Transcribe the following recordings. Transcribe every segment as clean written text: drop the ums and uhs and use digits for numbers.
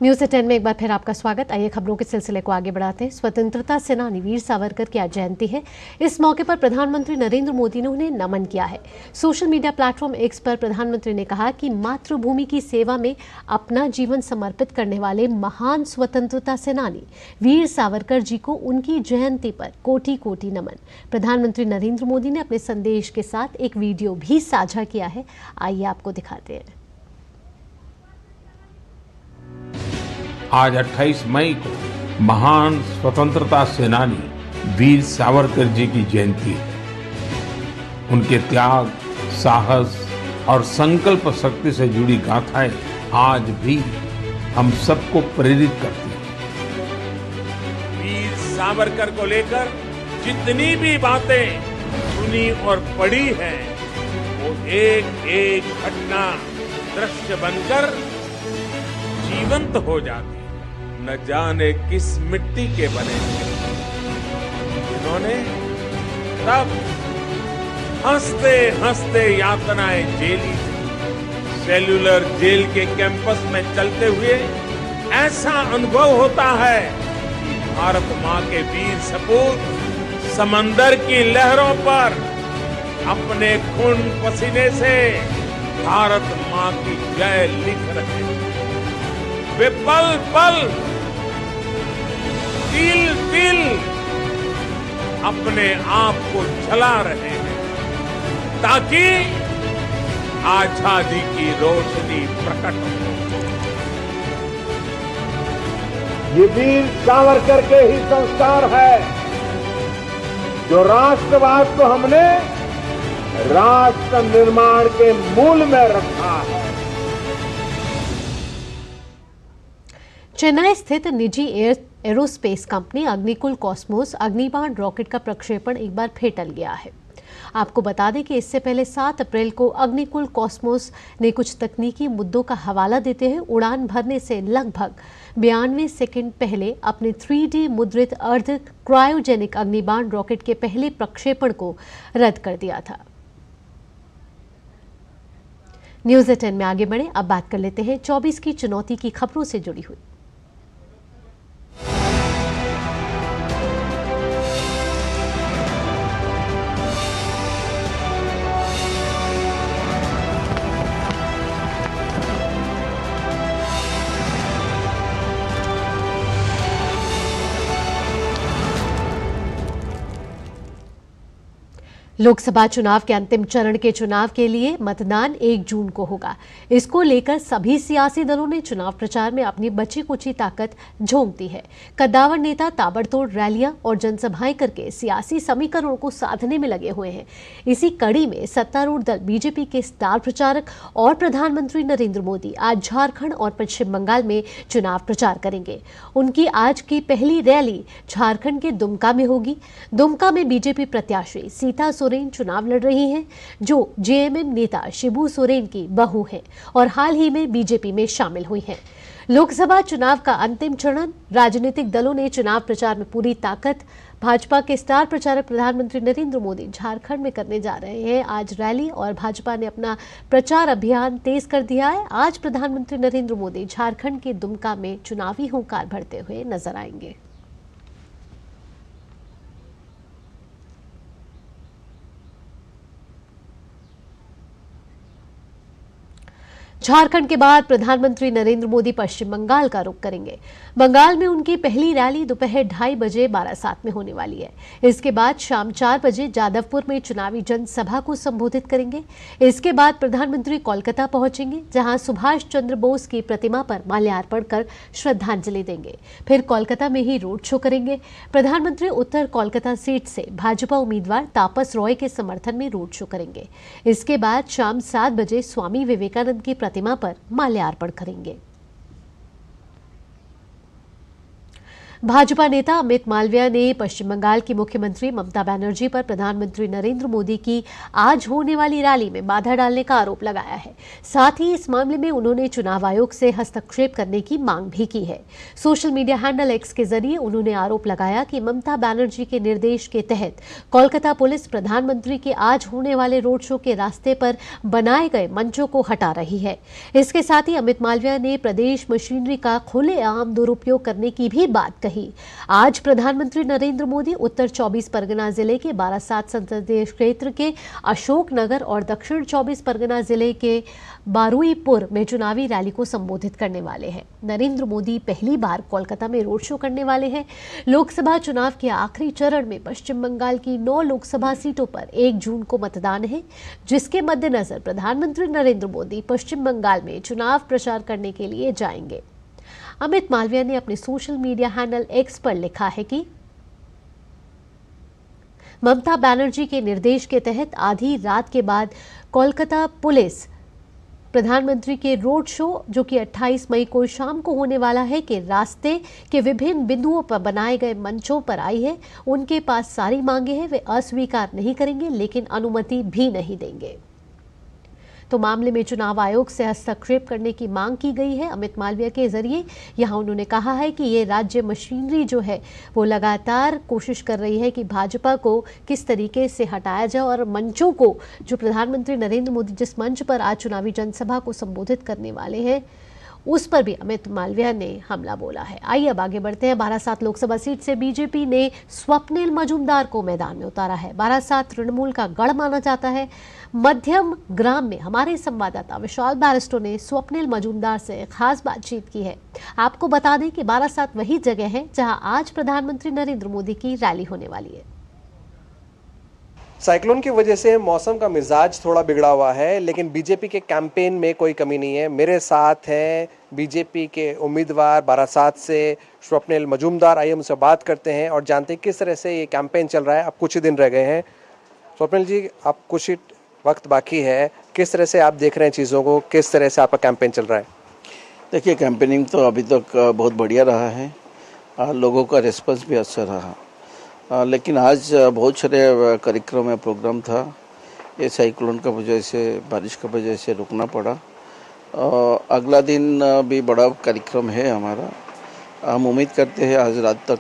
News 10 में एक बार फिर आपका स्वागत। आइए खबरों के सिलसिले को आगे बढ़ाते हैं। स्वतंत्रता सेनानी वीर सावरकर की आज जयंती है। इस मौके पर प्रधानमंत्री नरेंद्र मोदी ने उन्हें नमन किया है। सोशल मीडिया प्लेटफॉर्म एक्स पर प्रधानमंत्री ने कहा कि मातृभूमि की सेवा में अपना जीवन समर्पित करने वाले महान स्वतंत्रता सेनानी वीर सावरकर जी को उनकी जयंती पर कोटि कोटि नमन। प्रधानमंत्री नरेंद्र मोदी ने अपने संदेश के साथ एक वीडियो भी साझा किया है। आइए आपको दिखाते हैं। आज 28 मई को महान स्वतंत्रता सेनानी वीर सावरकर जी की जयंती है। उनके त्याग, साहस और संकल्प शक्ति से जुड़ी गाथाएं आज भी हम सबको प्रेरित करती हैं। वीर सावरकर को लेकर जितनी भी बातें सुनी और पढ़ी हैं, वो एक एक घटना दृश्य बनकर जीवंत हो जाती। न जाने किस मिट्टी के बने थे, जिन्होंने तब हंसते हंसते यातनाएं झेली। सेल्यूलर जेल के कैंपस में चलते हुए ऐसा अनुभव होता है कि भारत मां के वीर सपूत समंदर की लहरों पर अपने खून पसीने से भारत मां की जय लिख रहे हैं। वे पल पल तिल तिल अपने आप को जला रहे हैं ताकि आजादी की रोशनी प्रकट हो। ये वीर सावरकर के ही संस्कार है जो राष्ट्रवाद को हमने राष्ट्र निर्माण के मूल में रखा है। चेन्नई स्थित निजी aerospace company Agnikul Cosmos Agnibaan rocket का प्रक्षेपण एक बार फिर टल गया है। आपको बता दें कि इससे पहले 7 अप्रैल को अग्निकुल कॉस्मोस ने कुछ तकनीकी मुद्दों का हवाला देते हुए उड़ान भरने से लगभग 92 सेकंड पहले अपने 3D मुद्रित अर्ध क्रायोजेनिक अग्निबाण रॉकेट के पहले प्रक्षेपण को रद्द कर दिया था। न्यूज़ 10 में आगे बढ़े, अब बात कर लेते हैं 24 की चुनौती की खबरों से जुड़ी हुई। लोकसभा चुनाव के अंतिम चरण के चुनाव के लिए मतदान 1 जून को होगा। इसको लेकर सभी सियासी दलों ने चुनाव प्रचार में अपनी बची कुची ताकत झोंक दी है। कद्दावर नेता ताबड़तोड़ रैलियां और जनसभाएं करके सियासी समीकरणों को साधने में लगे हुए हैं। इसी कड़ी में सत्तारूढ़ दल बीजेपी के स्टार प्रचारक और प्रधानमंत्री नरेंद्र मोदी आज झारखंड और पश्चिम बंगाल में चुनाव प्रचार करेंगे। उनकी आज की पहली रैली झारखंड के दुमका में होगी। दुमका में बीजेपी प्रत्याशी सीता सोरेन चुनाव लड़ रही हैं, जो जेएमएम नेता शिबू सोरेन की बहू हैं और हाल ही में बीजेपी में शामिल हुई हैं। लोकसभा चुनाव का अंतिम चरण, राजनीतिक दलों ने चुनाव प्रचार में पूरी ताकत। भाजपा के स्टार प्रचारक प्रधानमंत्री नरेंद्र मोदी झारखंड में करने जा रहे हैं आज रैली और भाजपा ने अपना प्रचार अभियान तेज कर दिया है। आज प्रधानमंत्री नरेंद्र मोदी झारखंड के दुमका में चुनावी हुंकार भरते हुए नजर आएंगे। झारखंड के बाद प्रधानमंत्री नरेंद्र मोदी पश्चिम बंगाल का रुख करेंगे। बंगाल में उनकी पहली रैली दोपहर 2:30 बजे बारासात में होने वाली है। इसके बाद शाम 4 बजे जादवपुर में चुनावी जनसभा को संबोधित करेंगे। इसके बाद प्रधानमंत्री कोलकाता पहुंचेंगे, जहां सुभाष चंद्र बोस की प्रतिमा पर माल्यार्पण कर श्रद्धांजलि देंगे। फिर कोलकाता में ही रोड शो करेंगे। प्रधानमंत्री उत्तर कोलकाता सीट से भाजपा उम्मीदवार तापस रॉय के समर्थन में रोड शो करेंगे। इसके बाद शाम 7 बजे स्वामी विवेकानंद की प्रतिमा पर माल्यार्पण करेंगे। भाजपा नेता अमित मालविया ने पश्चिम बंगाल की मुख्यमंत्री ममता बनर्जी पर प्रधानमंत्री नरेंद्र मोदी की आज होने वाली रैली में बाधा डालने का आरोप लगाया है। साथ ही इस मामले में उन्होंने चुनाव आयोग से हस्तक्षेप करने की मांग भी की है। सोशल मीडिया हैंडल एक्स के जरिए उन्होंने आरोप लगाया कि ममता बनर्जी के निर्देश के तहत कोलकाता पुलिस प्रधानमंत्री के आज होने वाले रोड शो के रास्ते पर बनाए गए मंचों को हटा रही है। इसके साथ ही अमित मालविया ने प्रदेश मशीनरी का खुलेआम दुरुपयोग करने की भी बात कही। आज प्रधानमंत्री नरेंद्र मोदी उत्तर 24 परगना जिले के बारासात संसदीय क्षेत्र के अशोकनगर और दक्षिण 24 परगना जिले के बारुईपुर में चुनावी रैली को संबोधित करने वाले हैं। नरेंद्र मोदी पहली बार कोलकाता में रोड शो करने वाले हैं। लोकसभा चुनाव के आखिरी चरण में पश्चिम बंगाल की 9 लोकसभा सीटों पर 1 जून को मतदान है, जिसके मद्देनजर प्रधानमंत्री नरेंद्र मोदी पश्चिम बंगाल में चुनाव प्रचार करने के लिए जाएंगे। अमित मालविया ने अपने सोशल मीडिया हैंडल एक्स पर लिखा है कि ममता बनर्जी के निर्देश के तहत आधी रात के बाद कोलकाता पुलिस प्रधानमंत्री के रोड शो, जो कि 28 मई को शाम को होने वाला है, के रास्ते के विभिन्न बिंदुओं पर बनाए गए मंचों पर आई है। उनके पास सारी मांगे हैं, वे अस्वीकार नहीं करेंगे लेकिन अनुमति भी नहीं देंगे। तो मामले में चुनाव आयोग से हस्तक्षेप करने की मांग की गई है। अमित मालविया के जरिए यहां उन्होंने कहा है कि ये राज्य मशीनरी जो है वो लगातार कोशिश कर रही है कि भाजपा को किस तरीके से हटाया जाए और मंचों को, जो प्रधानमंत्री नरेंद्र मोदी जिस मंच पर आज चुनावी जनसभा को संबोधित करने वाले हैं, उस पर भी अमित मालविया ने हमला बोला है। आइए अब आगे बढ़ते हैं। बारासात लोकसभा सीट से बीजेपी ने स्वप्निल मजूमदार को मैदान में उतारा है। बारासात तृणमूल का गढ़ माना जाता है। मध्यम ग्राम में हमारे संवाददाता विशाल बैरिस्टो ने स्वप्निल मजूमदार से खास बातचीत की है। आपको बता दें कि बारासात वही जगह है जहां आज प्रधानमंत्री नरेंद्र मोदी की रैली होने वाली है। साइक्लोन की वजह से मौसम का मिजाज थोड़ा बिगड़ा हुआ है, लेकिन बीजेपी के कैंपेन में कोई कमी नहीं है। मेरे साथ हैं बीजेपी के उम्मीदवार बारासात से स्वप्निल मजूमदार। आइए उनसे बात करते हैं और जानते हैं किस तरह से ये कैंपेन चल रहा है। अब कुछ ही दिन रह गए हैं। स्वप्निल जी, आप कुछ ही वक्त बाकी है, किस तरह से आप देख रहे हैं चीज़ों को, किस तरह से आपका कैंपेन चल रहा है? देखिए, कैंपेनिंग तो अभी तक बहुत बढ़िया रहा है, लोगों का रिस्पॉन्स भी अच्छा रहा, लेकिन आज बहुत सारे कार्यक्रम में प्रोग्राम था। ये साइक्लोन का वजह से, बारिश की वजह से रुकना पड़ा। अगला दिन भी बड़ा कार्यक्रम है हमारा। हम उम्मीद करते हैं आज रात तक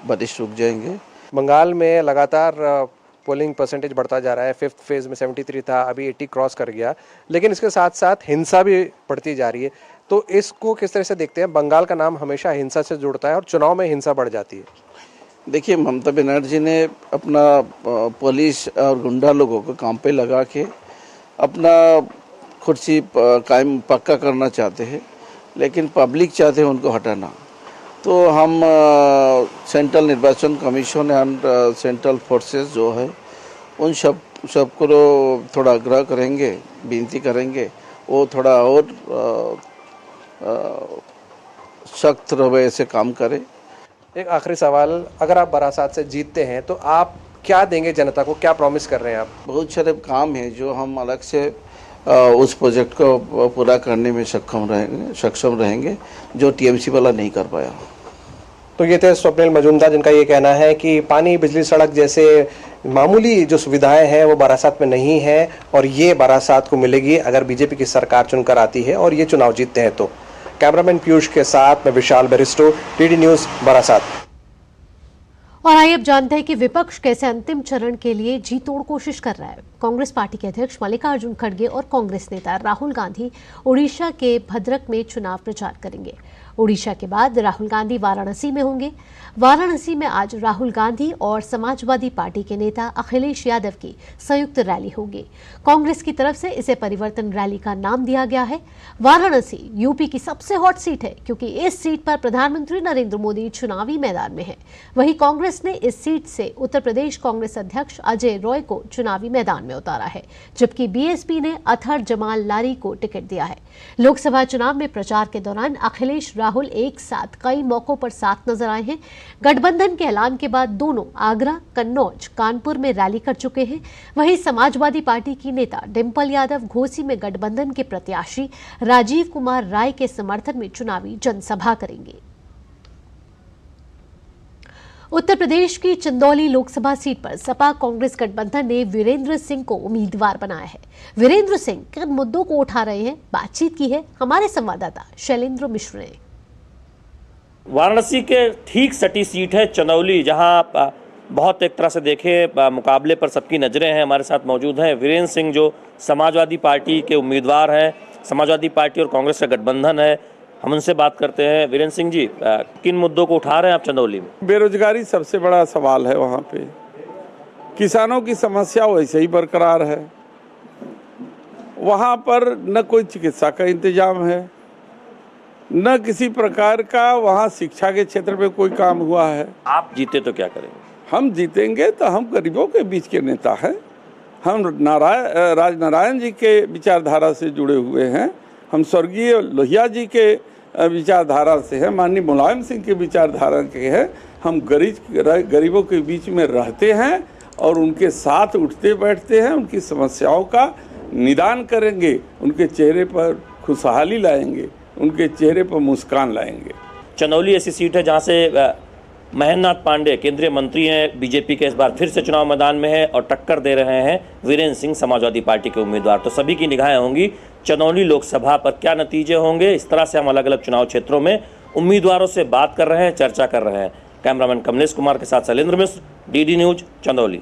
बारिश रुक जाएंगे। बंगाल में लगातार पोलिंग परसेंटेज बढ़ता जा रहा है। 5th फेज में 73 था, अभी 80 क्रॉस कर गया, लेकिन इसके साथ साथ हिंसा भी बढ़ती जा रही है। तो इसको किस तरह से देखते हैं? बंगाल का नाम हमेशा हिंसा से जुड़ता है और चुनाव में हिंसा बढ़ जाती है। देखिए, ममता बनर्जी ने अपना पुलिस और गुंडा लोगों को काम पे लगा के अपना कुर्सी कायम पक्का करना चाहते हैं, लेकिन पब्लिक चाहते हैं उनको हटाना। तो हम सेंट्रल निर्वाचन कमीशन एंड सेंट्रल फोर्सेस जो है उन सबको थोड़ा आग्रह करेंगे, विनती करेंगे, वो थोड़ा और सख्त रवैये से काम करे। एक आखिरी सवाल, अगर आप बारासात से जीतते हैं तो आप क्या देंगे जनता को, क्या प्रॉमिस कर रहे हैं आप? बहुत सारे काम है जो हम अलग से उस प्रोजेक्ट को पूरा करने में सक्षम रहेंगे जो टीएमसी वाला नहीं कर पाया। तो ये थे स्वप्निल मजूमदार, जिनका ये कहना है कि पानी, बिजली, सड़क जैसे मामूली जो सुविधाएं हैं वो बारासात में नहीं है और ये बारासात को मिलेगी अगर बीजेपी की सरकार चुनकर आती है और ये चुनाव जीतते हैं तो। कैमरामैन पीयूष के साथ मैं विशाल बैरिस्टो, टीडी न्यूज़, बारासात। और आइए अब जानते हैं कि विपक्ष कैसे अंतिम चरण के लिए जी तोड़ कोशिश कर रहा है। कांग्रेस पार्टी के अध्यक्ष मल्लिकार्जुन खड़गे और कांग्रेस नेता राहुल गांधी ओडिशा के भद्रक में चुनाव प्रचार करेंगे। ओडिशा के बाद राहुल गांधी वाराणसी में होंगे। वाराणसी में आज राहुल गांधी और समाजवादी पार्टी के नेता अखिलेश यादव की संयुक्त रैली होगी। कांग्रेस की तरफ से इसे परिवर्तन रैली का नाम दिया गया है। वाराणसी यूपी की सबसे हॉट सीट है क्योंकि इस सीट पर प्रधानमंत्री नरेंद्र मोदी चुनावी मैदान में है। वहीं कांग्रेस ने इस सीट से उत्तर प्रदेश कांग्रेस अध्यक्ष अजय रॉय को चुनावी मैदान में उतारा है, जबकि बीएसपी ने अतहर जमाल लारी को टिकट दिया है। लोकसभा चुनाव में प्रचार के दौरान अखिलेश राहुल एक साथ कई मौकों पर साथ नजर आए हैं। गठबंधन के ऐलान के बाद दोनों आगरा, कन्नौज, कानपुर में रैली कर चुके हैं। वहीं समाजवादी पार्टी की नेता डिंपल यादव घोसी में गठबंधन के प्रत्याशी राजीव कुमार राय के समर्थन में चुनावी जनसभा करेंगे। उत्तर प्रदेश की चंदौली लोकसभा सीट पर सपा कांग्रेस गठबंधन ने वीरेंद्र सिंह को उम्मीदवार बनाया है। वीरेंद्र सिंह किन मुद्दों को उठा रहे हैं, बातचीत की है हमारे संवाददाता शैलेंद्र मिश्र ने। वाराणसी के ठीक सटी सीट है चंदौली, जहां बहुत एक तरह से देखे मुकाबले पर सबकी नजरें हैं। हमारे साथ मौजूद हैं वीरेंद्र सिंह, जो समाजवादी पार्टी के उम्मीदवार हैं। समाजवादी पार्टी और कांग्रेस का गठबंधन है। हम उनसे बात करते हैं। वीरेंद्र सिंह जी, किन मुद्दों को उठा रहे हैं आप चंदौली में? बेरोजगारी सबसे बड़ा सवाल है वहाँ पे। किसानों की समस्या वैसे ही बरकरार है। वहाँ पर न कोई चिकित्सा का इंतजाम है, न किसी प्रकार का वहाँ शिक्षा के क्षेत्र में कोई काम हुआ है। आप जीते तो क्या करेंगे? हम जीतेंगे तो हम गरीबों के बीच के नेता हैं। हम राजनारायण जी के विचारधारा से जुड़े हुए हैं। हम स्वर्गीय लोहिया जी के विचारधारा से हैं, माननीय मुलायम सिंह के विचारधारा के हैं। हम गरीबों के बीच में रहते हैं और उनके साथ उठते बैठते हैं। उनकी समस्याओं का निदान करेंगे, उनके चेहरे पर खुशहाली लाएंगे, उनके चेहरे पर मुस्कान लाएंगे। चंदौली ऐसी सीट है जहाँ से महेंद्र नाथ पांडे केंद्रीय मंत्री हैं, बीजेपी के इस बार फिर से चुनाव मैदान में है और टक्कर दे रहे हैं वीरेंद्र सिंह, समाजवादी पार्टी के उम्मीदवार। तो सभी की निगाहें होंगी चंदौली लोकसभा पर, क्या नतीजे होंगे। इस तरह से हम अलग अलग चुनाव क्षेत्रों में उम्मीदवारों से बात कर रहे हैं, चर्चा कर रहे हैं। कैमरामैन कमलेश कुमार के साथ शैलेंद्र मिश्र, डीडी न्यूज चंदौली।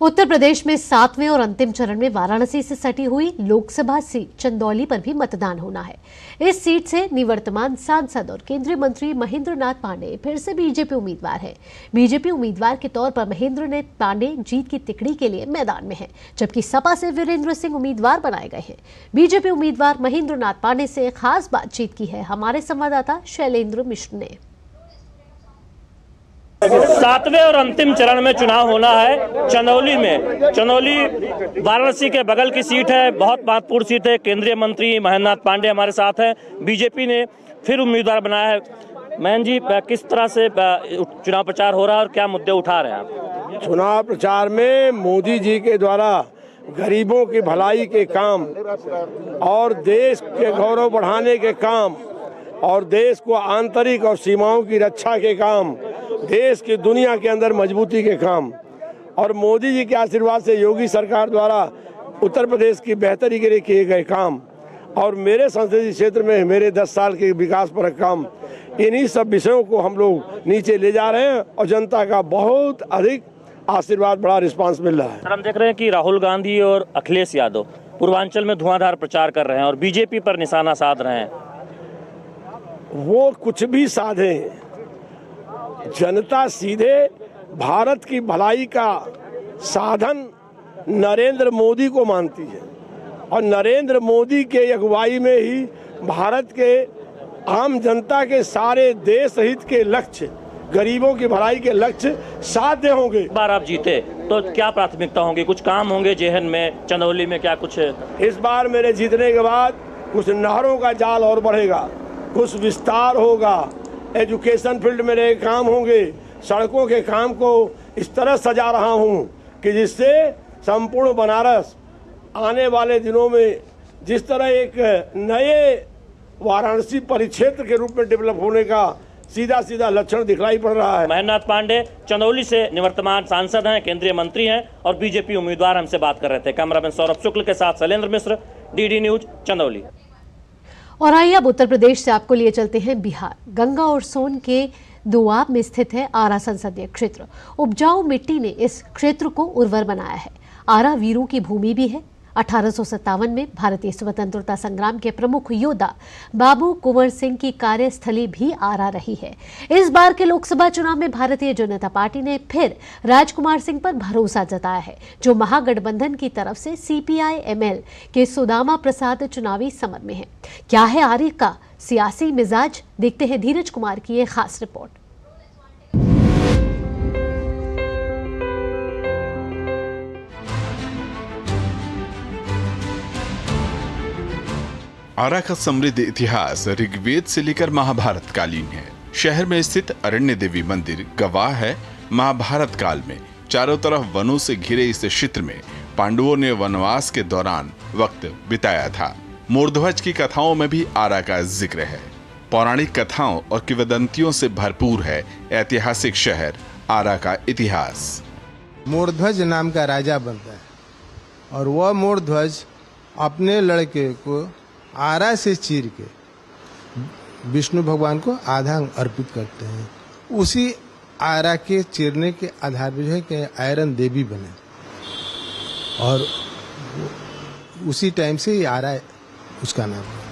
उत्तर प्रदेश में 7वें और अंतिम चरण में वाराणसी से सटी हुई लोकसभा सीट चंदौली पर भी मतदान होना है। इस सीट से निवर्तमान सांसद और केंद्रीय मंत्री महेंद्र नाथ पांडे फिर से बीजेपी उम्मीदवार हैं। बीजेपी उम्मीदवार के तौर पर महेंद्र नाथ पांडे जीत की तिकड़ी के लिए मैदान में हैं, जबकि सपा से वीरेंद्र सिंह उम्मीदवार बनाए गए हैं। बीजेपी उम्मीदवार महेंद्र नाथ पांडे से खास बातचीत की है हमारे संवाददाता शैलेंद्र मिश्र ने। 7वें और अंतिम चरण में चुनाव होना है चंदौली में। चंदौली वाराणसी के बगल की सीट है, बहुत महत्वपूर्ण सीट है। केंद्रीय मंत्री महेंद्र नाथ पांडे हमारे साथ हैं। बीजेपी ने फिर उम्मीदवार बनाया है। महेंद्र जी, किस तरह से चुनाव प्रचार हो रहा है और क्या मुद्दे उठा रहे हैं आप? चुनाव प्रचार में मोदी जी के द्वारा गरीबों की भलाई के काम और देश के गौरव बढ़ाने के काम और देश को आंतरिक और सीमाओं की रक्षा के काम, देश की दुनिया के अंदर मजबूती के काम और मोदी जी के आशीर्वाद से योगी सरकार द्वारा उत्तर प्रदेश की बेहतरी के लिए किए गए काम और मेरे संसदीय क्षेत्र में मेरे 10 साल के विकास पर काम, इन्हीं सब विषयों को हम लोग नीचे ले जा रहे हैं और जनता का बहुत अधिक आशीर्वाद, बड़ा रिस्पांस मिल रहा है। हम देख रहे हैं कि राहुल गांधी और अखिलेश यादव पूर्वांचल में धुआंधार प्रचार कर रहे हैं और बीजेपी पर निशाना साध रहे हैं। वो कुछ भी साधे, जनता सीधे भारत की भलाई का साधन नरेंद्र मोदी को मानती है और नरेंद्र मोदी के अगुवाई में ही भारत के आम जनता के सारे देश हित के लक्ष्य, गरीबों की भलाई के लक्ष्य साध्य होंगे। इस बार आप जीते तो क्या प्राथमिकता होंगी, कुछ काम होंगे जेहन में, चंदौली में क्या कुछ? इस बार मेरे जीतने के बाद कुछ नहरों का जाल और बढ़ेगा, कुछ विस्तार होगा, एजुकेशन फील्ड में मेरे काम होंगे, सड़कों के काम को इस तरह सजा रहा हूं कि जिससे संपूर्ण बनारस आने वाले दिनों में जिस तरह एक नए वाराणसी परिक्षेत्र के रूप में डेवलप होने का सीधा सीधा लक्षण दिखलाई पड़ रहा है। महेंद्र नाथ पांडे चंदौली से निवर्तमान सांसद हैं, केंद्रीय मंत्री हैं और बीजेपी उम्मीदवार हमसे बात कर रहे थे। कैमरामैन सौरभ शुक्ल के साथ शैलेंद्र मिश्र, डीडी न्यूज चंदौली। और आइए अब उत्तर प्रदेश से आपको लिए चलते हैं बिहार। गंगा और सोन के दोआब में स्थित है आरा संसदीय क्षेत्र। उपजाऊ मिट्टी ने इस क्षेत्र को उर्वर बनाया है। आरा वीरों की भूमि भी है। 1857 में भारतीय स्वतंत्रता संग्राम के प्रमुख योद्धा बाबू कुंवर सिंह की कार्यस्थली भी आरा रही है। इस बार के लोकसभा चुनाव में भारतीय जनता पार्टी ने फिर राजकुमार सिंह पर भरोसा जताया है, जो महागठबंधन की तरफ से CPI-ML के सुदामा प्रसाद चुनावी समर में है। क्या है आरा का सियासी मिजाज, देखते हैं धीरज कुमार की ये खास रिपोर्ट। आरा का समृद्ध इतिहास ऋग्वेद से लेकर महाभारत कालीन है। शहर में स्थित अरण्य देवी मंदिर गवाह है महाभारत काल में चारों तरफ वनों से घिरे इस क्षेत्र में पांडवों ने वनवास के दौरान वक्त बिताया था। मोरध्वज की कथाओं में भी आरा का जिक्र है। पौराणिक कथाओं और किंवदंतियों से भरपूर है ऐतिहासिक शहर आरा का इतिहास। मोरध्वज नाम का राजा बनता है और वह मोरध्वज अपने लड़के को आरा से चीर के विष्णु भगवान को आधा अर्पित करते हैं। उसी आरा के चीरने के आधार पर जो है कि आयरन देवी बने और उसी टाइम से आरा उसका नाम है।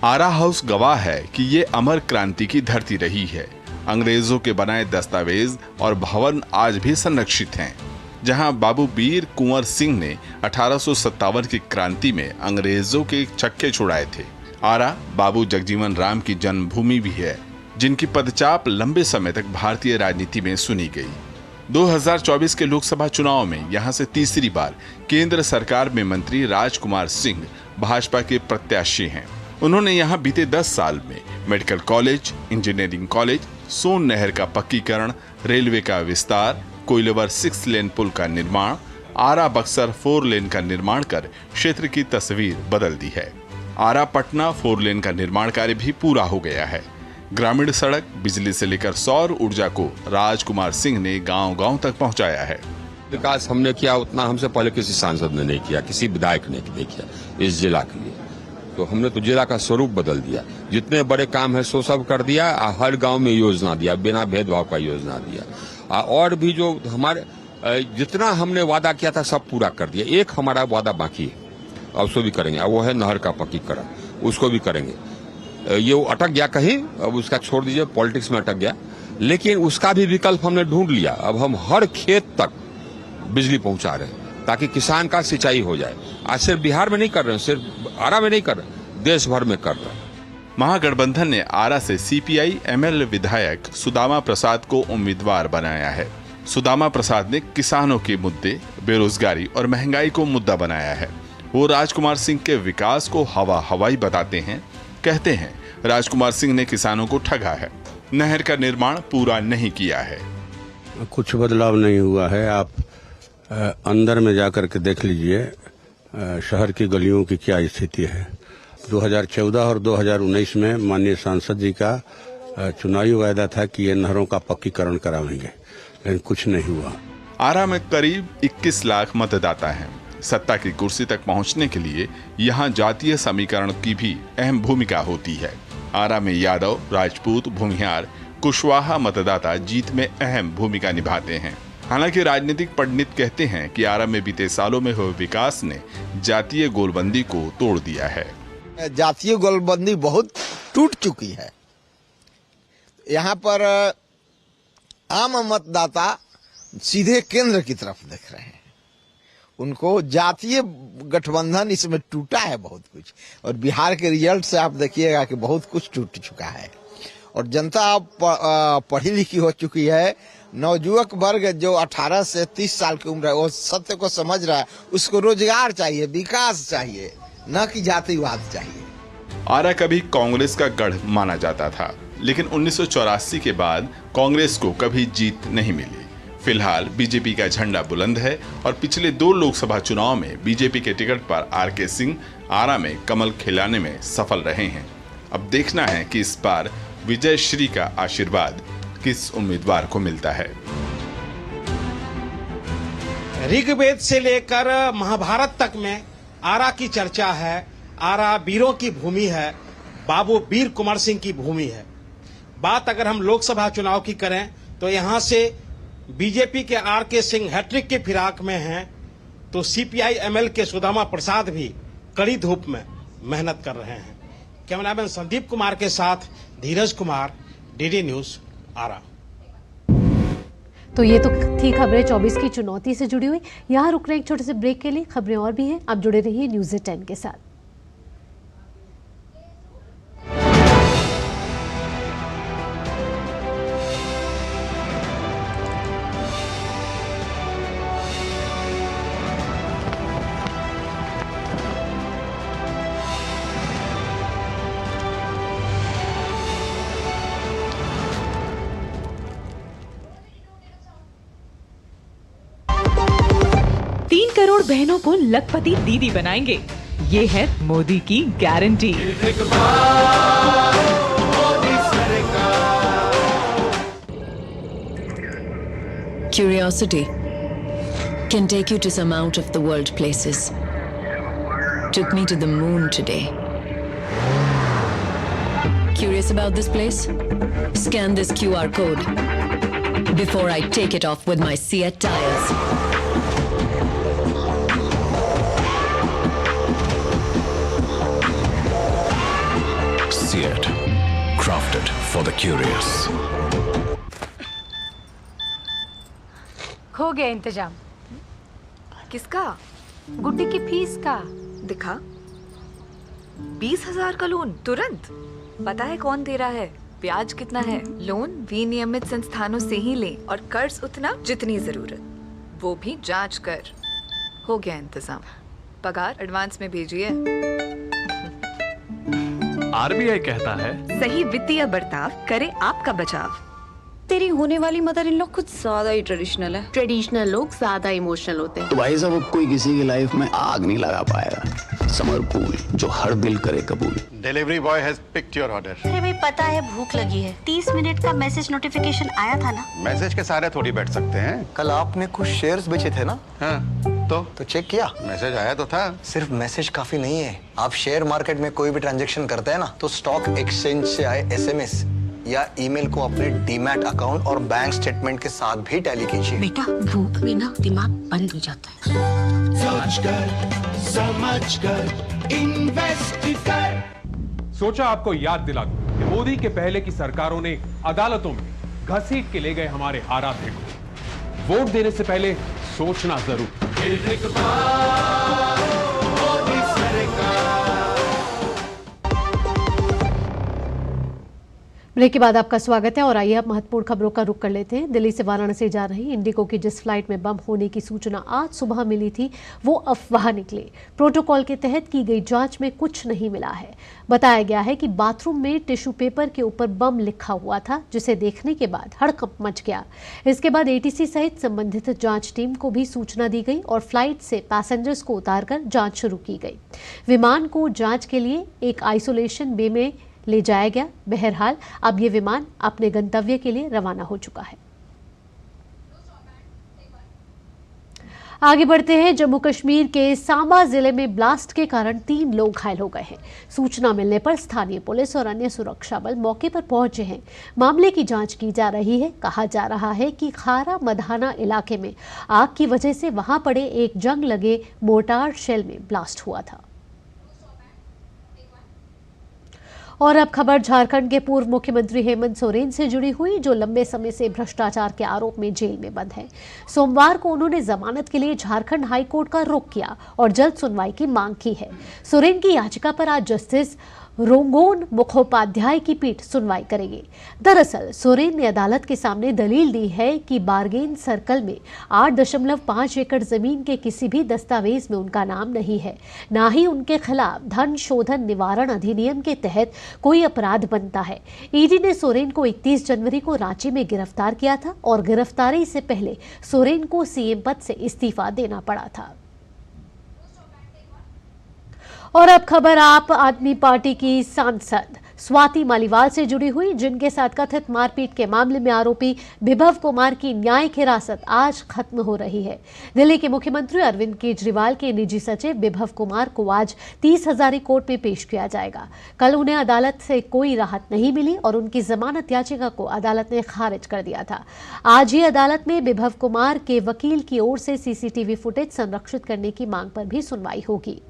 आरा हाउस गवाह है कि ये अमर क्रांति की धरती रही है। अंग्रेजों के बनाए दस्तावेज और भवन आज भी संरक्षित हैं, जहां बाबू वीर कुंवर सिंह ने 1857 की क्रांति में अंग्रेजों के छक्के छुड़ाए थे। आरा बाबू जगजीवन राम की जन्मभूमि भी है, जिनकी पदचाप लंबे समय तक भारतीय राजनीति में सुनी गई। 2024 के लोकसभा चुनाव में यहां से तीसरी बार केंद्र सरकार में मंत्री राजकुमार सिंह भाजपा के प्रत्याशी हैं। उन्होंने यहां बीते 10 साल में मेडिकल कॉलेज, इंजीनियरिंग कॉलेज, सोन नहर का पक्कीकरण, रेलवे का विस्तार, कोइलवर 6 लेन पुल का निर्माण, आरा बक्सर 4 लेन का निर्माण कर क्षेत्र की तस्वीर बदल दी है। आरा पटना 4 लेन का निर्माण कार्य भी पूरा हो गया है। ग्रामीण सड़क, बिजली से लेकर सौर ऊर्जा को राजकुमार सिंह ने गांव-गांव तक पहुंचाया है। विकास हमने किया उतना हमसे पहले किसी सांसद ने नहीं किया, किसी विधायक ने नहीं किया इस जिला के लिए। तो हमने तो जिला का स्वरूप बदल दिया। जितने बड़े काम है सो सब कर दिया। हर गांव में योजना दिया, बिना भेदभाव का योजना दिया। और भी जो हमारे जितना हमने वादा किया था सब पूरा कर दिया। एक हमारा वादा बाकी है, अब उसको भी करेंगे, वो है नहर का पक्कीकरण, उसको भी करेंगे। ये अटक गया कहीं, अब उसका छोड़ दीजिए, पॉलिटिक्स में अटक गया, लेकिन उसका भी विकल्प हमने ढूंढ लिया। अब हम हर खेत तक बिजली पहुंचा रहे हैं ताकि किसान का सिंचाई हो जाए। आज सिर्फ बिहार में नहीं कर रहे हैं, सिर्फ आरा में नहीं कर रहे, देश भर में कर रहे हैं। महागठबंधन ने आरा से CPI ML विधायक सुदामा प्रसाद को उम्मीदवार बनाया है। सुदामा प्रसाद ने किसानों के मुद्दे, बेरोजगारी और महंगाई को मुद्दा बनाया है। वो राजकुमार सिंह के विकास को हवाई बताते हैं। कहते हैं राजकुमार सिंह ने किसानों को ठगा है, नहर का निर्माण पूरा नहीं किया है। कुछ बदलाव नहीं हुआ है। आप अंदर में जाकर के देख लीजिए शहर की गलियों की क्या स्थिति है। 2014 और 2019 में माननीय सांसद जी का चुनावी वायदा था कि ये नहरों का पक्कीकरण कराएंगे, लेकिन कुछ नहीं हुआ। आरा में करीब 21 लाख मतदाता हैं। सत्ता की कुर्सी तक पहुंचने के लिए यहां जातीय समीकरण की भी अहम भूमिका होती है। आरा में यादव, राजपूत, भूमिहार, कुशवाहा मतदाता जीत में अहम भूमिका निभाते हैं। हालांकि राजनीतिक पंडित कहते हैं कि आरा में बीते सालों में हुए विकास ने जातीय गोलबंदी को तोड़ दिया है। जातीय गोलबंदी बहुत टूट चुकी है। यहाँ पर आम मतदाता सीधे केंद्र की तरफ देख रहे हैं। उनको जातीय गठबंधन इसमें टूटा है बहुत कुछ, और बिहार के रिजल्ट से आप देखिएगा कि बहुत कुछ टूट चुका है। और जनता पढ़ी लिखी हो चुकी है। नवयुवक वर्ग जो 18 से 30 साल की उम्र है वो सत्य को समझ रहा है। उसको रोजगार चाहिए, विकास चाहिए, न कि जातिवाद चाहिए। आरा कभी कांग्रेस का गढ़ माना जाता था, लेकिन 1984 के बाद कांग्रेस को कभी जीत नहीं मिली। फिलहाल बीजेपी का झंडा बुलंद है और पिछले 2 लोकसभा चुनाव में बीजेपी के टिकट पर RK सिंह आरा में कमल खिलाने में सफल रहे हैं। अब देखना है कि इस बार विजय श्री का आशीर्वाद किस उम्मीदवार को मिलता है। ऋग्वेद से लेकर महाभारत तक में आरा की चर्चा है। आरा वीरों की भूमि है, बाबू वीर कुंवर सिंह की भूमि है। बात अगर हम लोकसभा चुनाव की करें तो यहां से बीजेपी के RK सिंह हैट्रिक के फिराक में हैं, तो CPI ML के सुदामा प्रसाद भी कड़ी धूप में मेहनत कर रहे हैं। कैमरामैन संदीप कुमार के साथ धीरज कुमार, DD न्यूज, आरा। तो ये तो थी खबरें 24 की चुनौती से जुड़ी हुई। यहाँ रुक रहे एक छोटे से ब्रेक के लिए। खबरें और भी हैं, आप जुड़े रहिए न्यूज़ 10 के साथ। करोड़ बहनों को लखपति दीदी बनाएंगे, ये है मोदी की guarantee. Curiosity can take you to some out of the world places. Took me to the moon today. Curious about this place? Scan this QR code before I take it off with my Seat tires. Seat, crafted for the curious. हो गया इंतजाम। किसका? गुड्डी की fees का। दिखा। 20,000 का loan तुरंत। पता है कौन दे रहा है, ब्याज कितना है? लोन विनियमित संस्थानों से ही लें और कर्ज उतना जितनी जरूरत, वो भी जांच कर। हो गया इंतजाम। पगार एडवांस में भेजिए। आरबीआई कहता है सही वित्तीय बर्ताव करे आपका बचाव। तेरी होने वाली मदर इन लोग कुछ ज्यादा ही ट्रेडिशनल है। ट्रेडिशनल लोग ज्यादा इमोशनल होते हैं। तो भाई साहब कोई किसी की लाइफ में आग नहीं लगा पाएगा। समर कूल जो हर दिल करे कबूल। Delivery boy has picked your order. अरे भाई पता है भूख लगी है। 30 मिनट का मैसेज नोटिफिकेशन आया था ना। मैसेज के सारे थोड़ी बैठ सकते हैं। कल आपने कुछ शेयर्स बेचे थे ना? हाँ, तो चेक किया? मैसेज आया तो था। सिर्फ मैसेज काफी नहीं है। आप शेयर मार्केट में कोई भी ट्रांजैक्शन करते हैं ना, तो स्टॉक एक्सचेंज से आए SMS या ईमेल को अपने डीमैट अकाउंट और बैंक स्टेटमेंट के साथ भी टैली कीजिए। बेटा भूख में ना दिमाग बंद हो जाता है। समझ कर इन्वेस्ट कर। सोचा आपको याद दिला दूं कि मोदी के पहले की सरकारों ने अदालतों में घसीट के ले गए हमारे आराध्य को। वोट देने से पहले सोचना जरूर। ब्रेक के बाद आपका स्वागत है और आइए अब महत्वपूर्ण खबरों का रुख कर लेते हैं। दिल्ली से वाराणसी जा रही इंडिगो की जिस फ्लाइट में बम होने की सूचना आज सुबह मिली थी, वो अफवाह निकली। प्रोटोकॉल के तहत की गई जांच में कुछ नहीं मिला है। बताया गया है कि बाथरूम में टिश्यू पेपर के ऊपर बम लिखा हुआ था, जिसे देखने के बाद हड़कंप मच गया। इसके बाद ATC सहित संबंधित जांच टीम को भी सूचना दी गई और फ्लाइट से पैसेंजर्स को उतारकर जांच शुरू की गई। विमान को जांच के लिए एक आइसोलेशन बे में ले जाया गया। बहरहाल अब ये विमान अपने गंतव्य के लिए रवाना हो चुका है। आगे बढ़ते हैं। जम्मू कश्मीर के सांबा जिले में ब्लास्ट के कारण 3 लोग घायल हो गए हैं। सूचना मिलने पर स्थानीय पुलिस और अन्य सुरक्षा बल मौके पर पहुंचे हैं। मामले की जांच की जा रही है। कहा जा रहा है कि खारा मधाना इलाके में आग की वजह से वहां पड़े एक जंग लगे मोर्टार शेल में ब्लास्ट हुआ था। और अब खबर झारखंड के पूर्व मुख्यमंत्री हेमंत सोरेन से जुड़ी हुई, जो लंबे समय से भ्रष्टाचार के आरोप में जेल में बंद है। सोमवार को उन्होंने जमानत के लिए झारखंड हाईकोर्ट का रुख किया और जल्द सुनवाई की मांग की है। सोरेन की याचिका पर आज जस्टिस रोंगोन मुखोपाध्याय की पीठ सुनवाई करेगी। दरअसल सोरेन ने अदालत के सामने दलील दी है कि बारगेन सर्कल में 8.5 एकड़ जमीन के किसी भी दस्तावेज में उनका नाम नहीं है, ना ही उनके खिलाफ धन शोधन निवारण अधिनियम के तहत कोई अपराध बनता है। ईडी ने सोरेन को 31 जनवरी को रांची में गिरफ्तार किया था और गिरफ्तारी से पहले सोरेन को CM पद से इस्तीफा देना पड़ा था। और अब खबर आप आदमी पार्टी की सांसद स्वाति मालीवाल से जुड़ी हुई, जिनके साथ कथित मारपीट के मामले में आरोपी विभव कुमार की न्यायिक हिरासत आज खत्म हो रही है। दिल्ली के मुख्यमंत्री अरविंद केजरीवाल के निजी सचिव विभव कुमार को आज 30 हजारी कोर्ट में पेश किया जाएगा। कल उन्हें अदालत से कोई राहत नहीं मिली और उनकी जमानत याचिका को अदालत ने खारिज कर दिया था। आज ही अदालत में विभव कुमार के वकील की ओर से CCTV फुटेज संरक्षित करने की मांग पर भी सुनवाई होगी।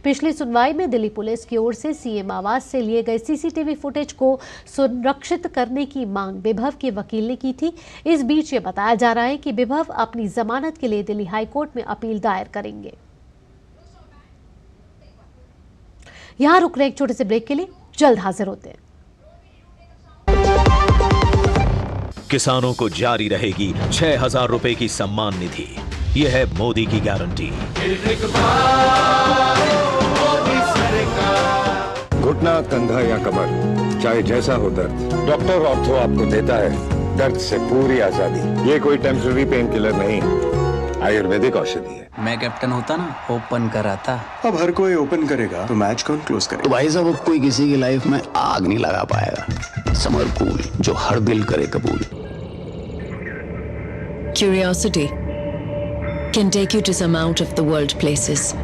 पिछली सुनवाई में दिल्ली पुलिस की ओर से CM आवास से लिए गए CCTV फुटेज को संरक्षित करने की मांग विभव के वकील ने की थी। इस बीच ये बताया जा रहा है कि विभव अपनी जमानत के लिए दिल्ली हाईकोर्ट में अपील दायर करेंगे। यहां रुक रहे एक छोटे से ब्रेक के लिए, जल्द हाजिर होते हैं। किसानों को जारी रहेगी 6,000 रुपए की सम्मान निधि। यह है मोदी की गारंटी। घुटना, कंधा या कमर, चाहे जैसा हो दर्द, डॉक्टर ऑर्थो आपको देता है दर्द से पूरी आजादी। ये कोई टेम्पररी पेन किलर नहीं, आयुर्वेदिक औषधि है। मैं कैप्टन होता ना, ओपन कराता। अब हर कोई ओपन करेगा तो मैच कौन क्लोज करेगा? तो भाई साहब कोई किसी की लाइफ में आग नहीं लगा पाएगा। समर कूल जो हर दिल करे कबूल। Curiosity can take you to some out of the world places.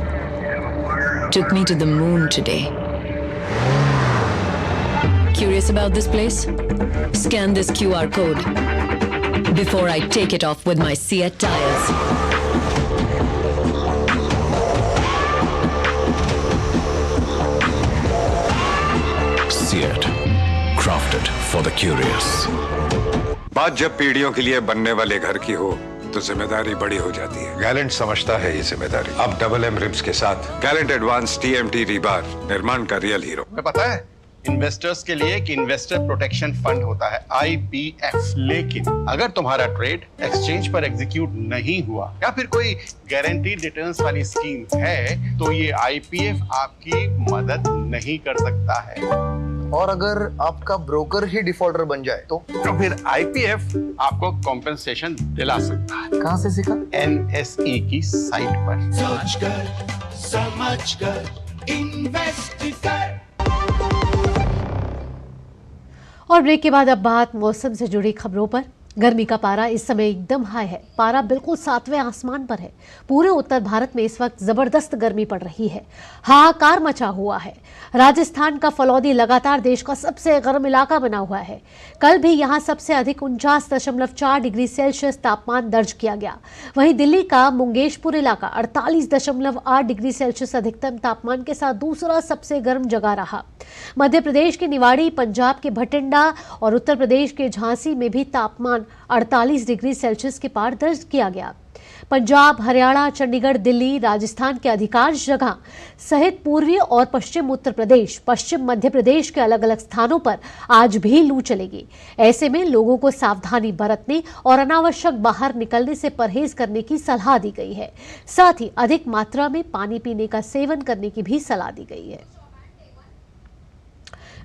Took me to the moon today. Curious about this place? Scan this QR code before I take it off with my Seat tires. Seat, crafted for the curious. बात जब पीढ़ियों के लिए बनने वाले घर की हो तो जिम्मेदारी बड़ी हो जाती है। गैलेंट समझता है ये जिम्मेदारी। अब डबल एम रिब्स के साथ गैलेंट एडवांस TMT रीबार निर्माण का रियल हीरो। तुम्हें पता है इन्वेस्टर्स के लिए एक इन्वेस्टर प्रोटेक्शन फंड होता है IPF, लेकिन अगर तुम्हारा ट्रेड एक्सचेंज पर एग्जीक्यूट नहीं हुआ या फिर कोई गारंटीड रिटर्न्स वाली स्कीम है तो ये IPF आपकी मदद नहीं कर सकता है। और अगर आपका ब्रोकर ही डिफॉल्टर बन जाए तो फिर IPF आपको कॉम्पेंसेशन दिला सकता है। कहां से सीखा? NSE की साइट पर। सोच कर समझ कर इन्वेस्ट कर। और ब्रेक के बाद अब बात मौसम से जुड़ी खबरों पर। गर्मी का पारा इस समय एकदम हाई है। पारा बिल्कुल 7वें आसमान पर है। पूरे उत्तर भारत में इस वक्त जबरदस्त गर्मी पड़ रही है। हाहाकार मचा हुआ है। राजस्थान का फलौदी लगातार देश का सबसे गर्म इलाका बना हुआ है। कल भी यहां सबसे अधिक 49.4 डिग्री सेल्सियस तापमान दर्ज किया गया। वहीं दिल्ली का मुंगेशपुर इलाका 48.8 डिग्री सेल्सियस अधिकतम तापमान के साथ दूसरा सबसे गर्म जगह रहा। मध्य प्रदेश के निवाड़ी, पंजाब के भटिंडा और उत्तर प्रदेश के झांसी में भी तापमान 48 डिग्री सेल्सियस के पार दर्ज किया गया। पंजाब, हरियाणा, चंडीगढ़, दिल्ली, राजस्थान के अधिकांश जगह सहित पूर्वी और पश्चिम उत्तर प्रदेश, पश्चिम मध्य प्रदेश के अलग अलग स्थानों पर आज भी लू चलेगी। ऐसे में लोगों को सावधानी बरतने और अनावश्यक बाहर निकलने से परहेज करने की सलाह दी गई है। साथ ही अधिक मात्रा में पानी पीने का सेवन करने की भी सलाह दी गई है।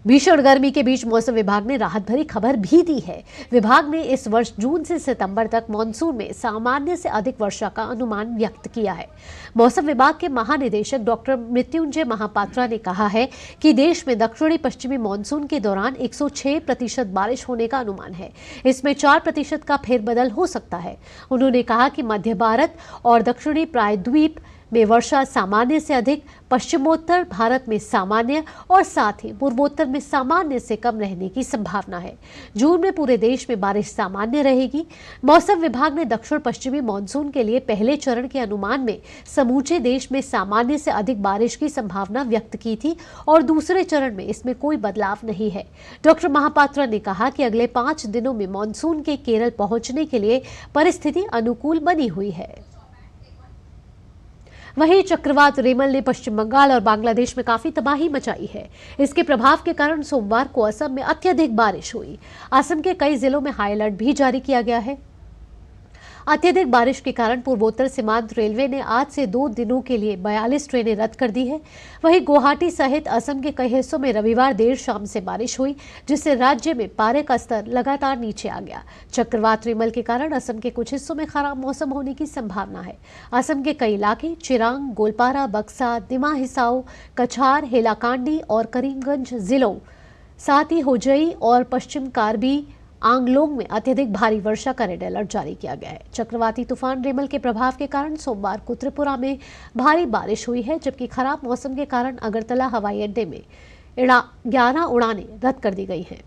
भीषण गर्मी के बीच मौसम विभाग ने राहत भरी खबर भी दी है। विभाग ने इस वर्ष जून से सितंबर तक मानसून में सामान्य से अधिक वर्षा का अनुमान व्यक्त किया है। मौसम विभाग के महानिदेशक डॉक्टर मृत्युंजय महापात्रा ने कहा है कि देश में दक्षिणी पश्चिमी मानसून के दौरान 106% बारिश होने का अनुमान है। इसमें 4% का फेरबदल हो सकता है। उन्होंने कहा कि मध्य भारत और दक्षिणी प्रायद्वीप में वर्षा सामान्य से अधिक, पश्चिमोत्तर भारत में सामान्य और साथ ही पूर्वोत्तर में सामान्य से कम रहने की संभावना है। जून में पूरे देश में बारिश सामान्य रहेगी। मौसम विभाग ने दक्षिण पश्चिमी मानसून के लिए पहले चरण के अनुमान में समूचे देश में सामान्य से अधिक बारिश की संभावना व्यक्त की थी और दूसरे चरण में इसमें कोई बदलाव नहीं है। डॉक्टर महापात्रा ने कहा कि अगले 5 दिनों में मानसून के केरल पहुंचने के लिए परिस्थिति अनुकूल बनी हुई है। वहीं चक्रवात रेमल ने पश्चिम बंगाल और बांग्लादेश में काफी तबाही मचाई है। इसके प्रभाव के कारण सोमवार को असम में अत्यधिक बारिश हुई। असम के कई जिलों में हाई अलर्ट भी जारी किया गया है। अत्यधिक बारिश के कारण पूर्वोत्तर सीमांत रेलवे ने आज से 2 दिनों के लिए 42 ट्रेनें रद्द कर दी है। वहीं गुवाहाटी सहित असम के कई हिस्सों में रविवार देर शाम से बारिश हुई, जिससे राज्य में पारे का स्तर लगातार नीचे आ गया। चक्रवात रेमल के कारण असम के कुछ हिस्सों में खराब मौसम होने की संभावना है। असम के कई इलाके चिरांग, गोलपारा, बक्सा, दिमा हिसाओ, कछार, हेलाकांडी और करीमगंज जिलों, साथ ही होजई और पश्चिम कार्बी आंगलोंग में अत्यधिक भारी वर्षा का रेड अलर्ट जारी किया गया है। चक्रवाती तूफान रेमल के प्रभाव के कारण सोमवार को त्रिपुरा में भारी बारिश हुई है, जबकि खराब मौसम के कारण अगरतला हवाई अड्डे में 11 उड़ानें रद्द कर दी गई हैं।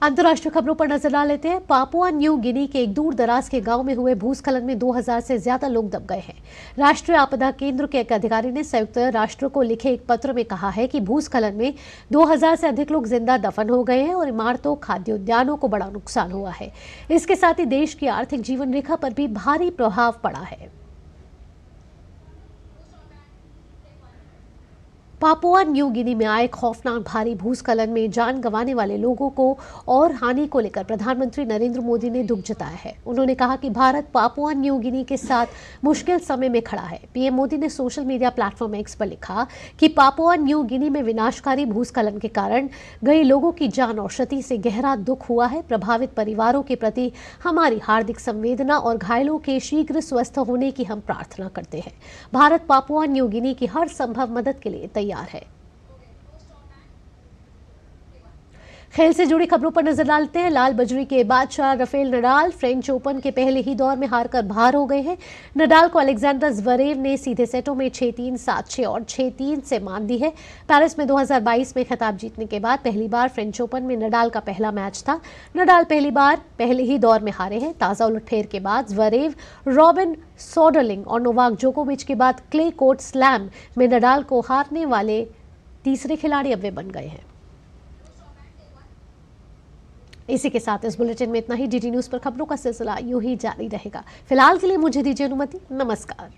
अंतर्राष्ट्रीय खबरों पर नजर डाल लेते हैं। पापुआ न्यू गिनी के एक दूर दराज के गांव में हुए भूस्खलन में 2000 से ज्यादा लोग दब गए हैं। राष्ट्रीय आपदा केंद्र के एक अधिकारी ने संयुक्त राष्ट्र को लिखे एक पत्र में कहा है कि भूस्खलन में 2000 से अधिक लोग जिंदा दफन हो गए हैं और इमारतों, खाद्य उद्यानों को बड़ा नुकसान हुआ है। इसके साथ ही देश की आर्थिक जीवन रेखा पर भी भारी प्रभाव पड़ा है। पापुआ न्यू गिनी में आए खौफनाक भारी भूस्खलन में जान गंवाने वाले लोगों को और हानि को लेकर प्रधानमंत्री नरेंद्र मोदी ने दुख जताया है। उन्होंने कहा कि भारत पापुआ न्यू गिनी के साथ मुश्किल समय में खड़ा है। पीएम मोदी ने सोशल मीडिया प्लेटफॉर्म एक्स पर लिखा कि पापुआ न्यू गिनी में विनाशकारी भूस्खलन के कारण गए लोगों की जान और क्षति से गहरा दुख हुआ है। प्रभावित परिवारों के प्रति हमारी हार्दिक संवेदना और घायलों के शीघ्र स्वस्थ होने की हम प्रार्थना करते हैं। भारत पापुआ न्यू गिनी की हर संभव मदद के लिए तैयार है। खेल से जुड़ी खबरों पर नजर डालते हैं। लाल बजरी के बादशाह राफेल नडाल फ्रेंच ओपन के पहले ही दौर में हारकर बाहर हो गए हैं। नडाल को अलेक्जेंडर ज्वेरेव ने सीधे सेटों में 6-3, 7-6 और 6-3 से मात दी है। पेरिस में 2022 में खिताब जीतने के बाद पहली बार फ्रेंच ओपन में नडाल का पहला मैच था। नडाल पहली बार पहले ही दौर में हारे हैं। ताजा उलटफेर के बाद ज्वेरेव, रॉबिन सोडरलिंग और नोवाक जोकोविच के बाद क्ले कोर्ट स्लैम में नडाल को हारने वाले तीसरे खिलाड़ी अब वे बन गए हैं। इसी के साथ इस बुलेटिन में इतना ही। डीडी न्यूज पर खबरों का सिलसिला यूं ही जारी रहेगा। फिलहाल के लिए मुझे दीजिए अनुमति। नमस्कार।